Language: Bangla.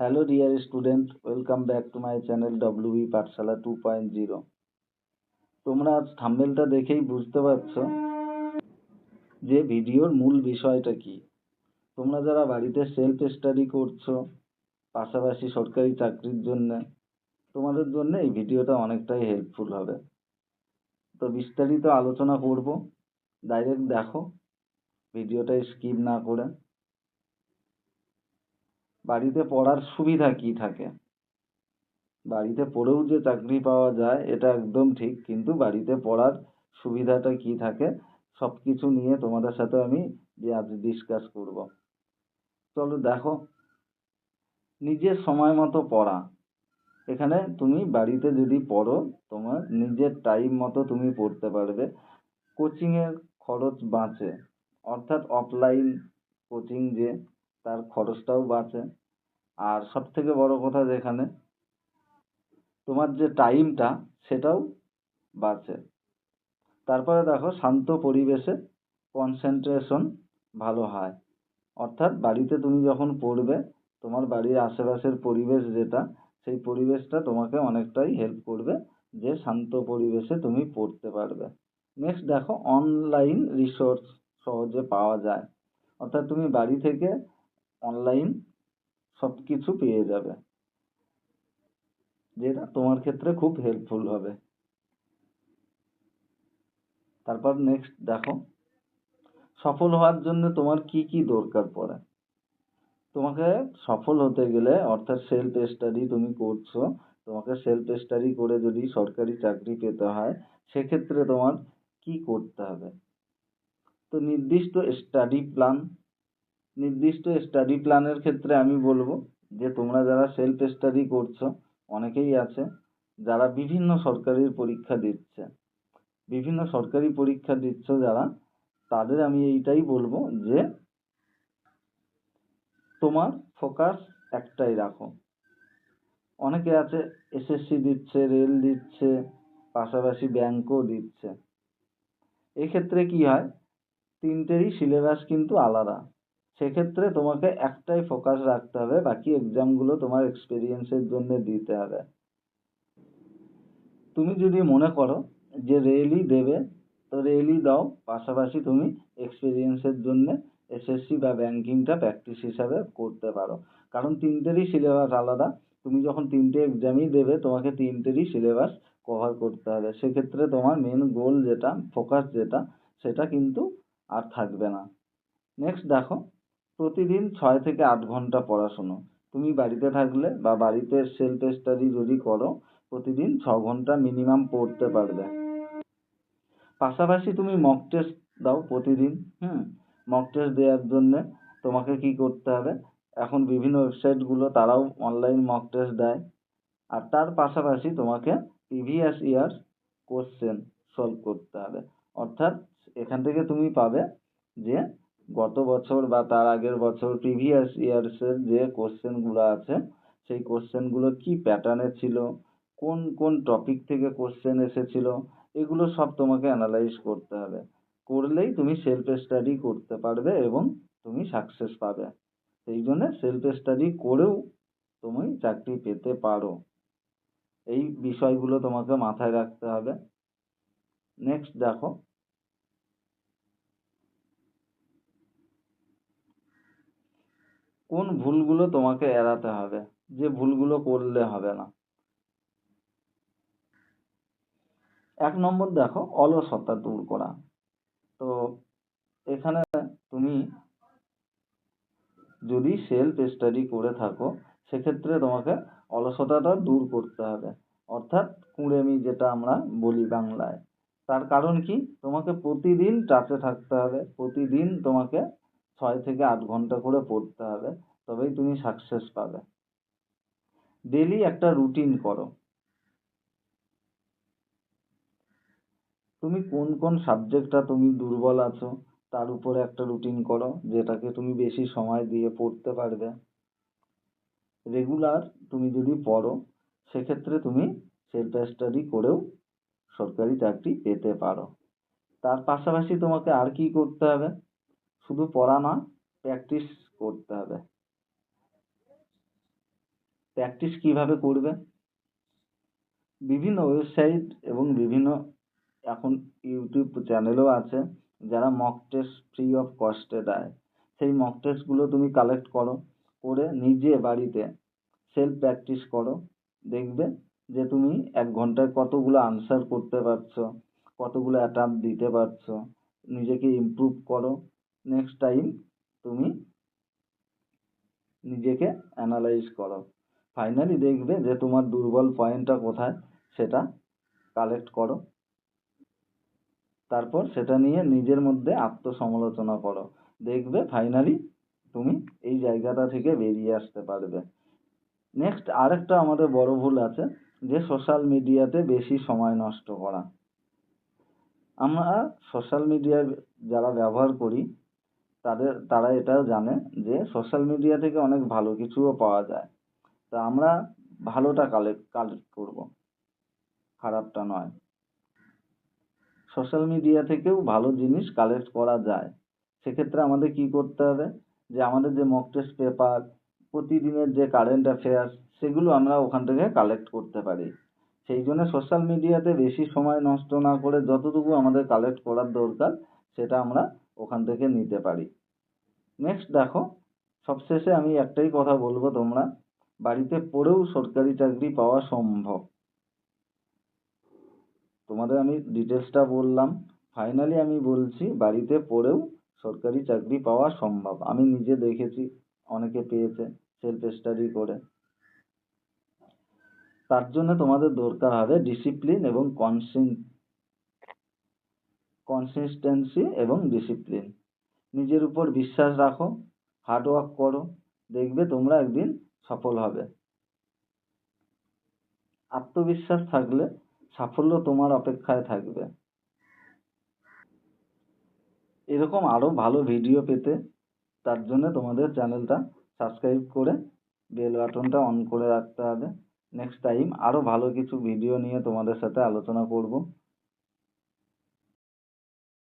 Hello dear student, welcome back to my channel WB পাঠশালা 2.0। তোমরা আজ থাম্বনেলটা দেখেই বুঝতে পারছো যে ভিডিওর মূল বিষয়টা কি। তোমরা যারা বাড়িতে সেলফ স্টাডি করছো পাশাপাশি সরকারি চাকরির জন্য, তোমাদের জন্য এই ভিডিওটা অনেকটাই হেল্পফুল হবে। তো বিস্তারিত আলোচনা করব, ডাইরেক্ট দেখো ভিডিওটা স্কিপ না করে। বাড়িতে পড়ার সুবিধা কি থাকে? বাড়িতে পড়েও যে চাকরি পাওয়া যায় এটা একদম ঠিক, কিন্তু বাড়িতে পড়ার সুবিধাটা কি থাকে সবকিছু নিয়ে তোমাদের সাথে আমি আজ ডিসকাস করব। চলো দেখো, নিজের সময় মতো পড়া। এখানে তুমি বাড়িতে যদি পড়ো তোমার নিজের টাইম মতো তুমি পড়তে পারবে। কোচিংয়ের খরচ বাঁচে, অর্থাৎ অফলাইন কোচিং যে তার খরচটাও বাঁচে। আর সব থেকে বড় কথা, যেখানে তোমার যে টাইমটা সেটাও বাঁচে। তারপরে দেখো, শান্ত পরিবেশে কনসেন্ট্রেশন ভালো হয়। অর্থাৎ বাড়িতে তুমি যখন পড়বে তোমার বাড়ির আশেপাশের পরিবেশ যেটা, সেই পরিবেশটা তোমাকে অনেকটাই হেল্প করবে যে শান্ত পরিবেশে তুমি পড়তে পারবে। নেক্সট দেখো, অনলাইন রিসোর্স সহজে পাওয়া যায়। অর্থাৎ তুমি বাড়ি থেকে অনলাইন সব কিছু পেয়ে যাবে, যেটা তোমার ক্ষেত্রে খুব হেল্পফুল হবে। তারপর নেক্সট দেখো, সফল হওয়ার জন্য তোমার কি কি দরকার পড়ে। তোমাকে সফল হতে গেলে, অর্থাৎ সেলফ স্টাডি তুমি করছো, তোমাকে সেলফ স্টাডি করে যদি সরকারি চাকরি পেতে হয় সেক্ষেত্রে তোমার কি করতে হবে? তো নির্দিষ্ট স্টাডি প্ল্যানের ক্ষেত্রে আমি বলবো যে তোমরা যারা সেলফ স্টাডি করছো, অনেকেই আছে যারা বিভিন্ন সরকারি পরীক্ষা দিচ্ছ যারা, তাদের আমি এইটাই বলবো যে তোমার ফোকাস একটাই রাখো। অনেকে আছে এসএসসি দিচ্ছে, রেল দিচ্ছে, পাশাপাশি ব্যাংকও দিচ্ছে। এক্ষেত্রে কি হয়, তিনটেরই সিলেবাস কিন্তু আলাদা। সেক্ষেত্রে তোমাকে একটাই ফোকাস রাখতে হবে, বাকি এক্সামগুলো তোমার এক্সপিরিয়েন্সের জন্য দিতে হবে। তুমি যদি মনে করো যে রেলই দেবে তো রেলই দাও, পাশাপাশি তুমি এক্সপিরিয়েন্সের জন্য এসএসসি বা ব্যাংকিংটা প্র্যাকটিস হিসাবে করতে পারো। কারণ তিনটেরই সিলেবাস আলাদা, তুমি যখন তিনটে এক্সামই দেবে তোমাকে তিনটেরই সিলেবাস কভার করতে হবে। সেক্ষেত্রে তোমার মেন গোল যেটা, ফোকাস যেটা, সেটা কিন্তু আর থাকবে না। নেক্সট দেখো, প্রতিদিন 6 থেকে 8 ঘন্টা পড়াশুনো। তুমি বাড়িতে থাকলে বা বাড়িতে সেলফ স্টাডি যদি করো, প্রতিদিন 6 ঘন্টা মিনিমাম পড়তে পারবে। পাশাপাশি তুমি মক টেস্ট দাও প্রতিদিন। মক টেস্ট দেওয়ার জন্য তোমাকে কি করতে হবে, এখন বিভিন্ন ওয়েবসাইটগুলো তারাও অনলাইন মক টেস্ট দেয়। আর তার পাশাপাশি তোমাকে প্রিভিয়াস ইয়ার কোশ্চেন সলভ করতে হবে। অর্থাৎ এখান থেকে তুমি পাবে যে গত বছর বা তার আগের বছর প্রিভিয়াস ইয়ার্সের যে কোশ্চেনগুলো আছে সেই কোশ্চেনগুলো কি প্যাটার্নে ছিল, কোন কোন টপিক থেকে কোশ্চেন এসেছিল, এগুলো সব তোমাকে অ্যানালাইজ করতে হবে। করলেই তুমি সেলফ স্টাডি করতে পারবে এবং তুমি সাকসেস পাবে। সেই জন্য সেলফ স্টাডি করেও তুমি চাকরি পেতে পারো। এই বিষয়গুলো তোমাকে মাথায় রাখতে হবে। নেক্সট দেখো, কোন ভুলগুলো তোমাকে এড়াতে হবে, যে ভুলগুলো করলে হবে না। 1 নম্বর দেখো, অলসতা দূর করা। তো এখানে তুমি যদি সেলফ স্টাডি করে থাকো সেক্ষেত্রে তোমাকে অলসতাটা দূর করতে হবে, অর্থাৎ কুঁড়েমি যেটা আমরা বলি বাংলায়। তার কারণ কি, তোমাকে প্রতিদিন টাচে থাকতে হবে, প্রতিদিন তোমাকে 6 থেকে 8 ঘন্টা করে পড়তে হবে, তবেই তুমি সাকসেস পাবে। ডেলি একটা রুটিন করো। তুমি কোন কোন সাবজেক্টটা তুমি দুর্বল আছো তার উপরে একটা রুটিন করো, যেটাকে তুমি বেশি সময় দিয়ে পড়তে পারবে। রেগুলার তুমি যদি পড়ো সেক্ষেত্রে তুমি সেলফ স্টাডি করেও সরকারি চাকরি পেতে পারো। তার পাশাপাশি তোমাকে আর কি করতে হবে, শুধু পড়া না, প্র্যাকটিস করতে হবে। প্র্যাকটিস কিভাবে করবে? বিভিন্ন ওয়েবসাইট এবং বিভিন্ন এখন ইউটিউব চ্যানেলও আছে যারা মক টেস্ট ফ্রি অফ কস্টে দেয়। সেই মক টেস্টগুলো তুমি কালেক্ট করো, করে নিজে বাড়িতে সেলফ প্র্যাকটিস করো। দেখবে যে তুমি 1 ঘন্টায় কতগুলো আনসার করতে পারছো, কতগুলো অ্যাটেম্প্ট দিতে পারছো। নিজেকে ইমপ্রুভ করো। নেক্সট টাইম তুমি নিজেকে অ্যানালাইজ করো। ফাইনালি দেখবে যে তোমার দুর্বল পয়েন্টটা কোথায় সেটা কালেক্ট করো। তারপর সেটা নিয়ে নিজের মধ্যে আত্মসমালোচনা করো। দেখবে ফাইনালি তুমি এই জায়গাটা থেকে বেরিয়ে আসতে পারবে। নেক্সট আরেকটা আমাদের বড় ভুল আছে, যে সোশ্যাল মিডিয়াতে বেশি সময় নষ্ট করা। আমরা সোশ্যাল মিডিয়া যারা ব্যবহার করি তারা এটাও জানে যে সোশ্যাল মিডিয়া থেকে অনেক ভালো কিছুও পাওয়া যায়। তা আমরা ভালোটা কালেক্ট করব, খারাপটা নয়। সোশ্যাল মিডিয়া থেকেও ভালো জিনিস কালেক্ট করা যায়। সেক্ষেত্রে আমাদের কি করতে হবে, যে আমাদের যে মক টেস্ট পেপার, প্রতিদিনের যে কারেন্ট অ্যাফেয়ার্স, সেগুলো আমরা ওখান থেকে কালেক্ট করতে পারি। সেই জন্য সোশ্যাল মিডিয়াতে বেশি সময় নষ্ট না করে যতটুকু আমাদের কালেক্ট করার দরকার সেটা আমরা ওখান থেকে নিতে পারি। নেক্সট দেখো, সবশেষে আমি একটাই কথা বলবো, তোমরা বাড়িতে পড়েও সরকারি চাকরি পাওয়া সম্ভব। তোমাদের আমি ডিটেলসটা বললাম। ফাইনালি আমি বলছি বাড়িতে পড়েও সরকারি চাকরি পাওয়া সম্ভব। আমি নিজে দেখেছি, অনেকে পেয়েছে সেলফ স্টাডি করে। তার জন্য তোমাদের দরকার হবে ডিসিপ্লিন এবং কনসিস্টেন্সি এবং ডিসিপ্লিন। নিজের উপর বিশ্বাস রাখো, হার্ড ওয়ার্ক করো, দেখবে তোমরা একদিন সফল হবে। আত্মবিশ্বাস থাকলে সাফল্য তোমার অপেক্ষায় থাকবে। এরকম আরো ভালো ভিডিও পেতে তার জন্য তোমাদের চ্যানেলটা সাবস্ক্রাইব করে বেল বাটনটা অন করে রাখতে হবে। নেক্সট টাইম আরো ভালো কিছু ভিডিও নিয়ে তোমাদের সাথে আলোচনা করব।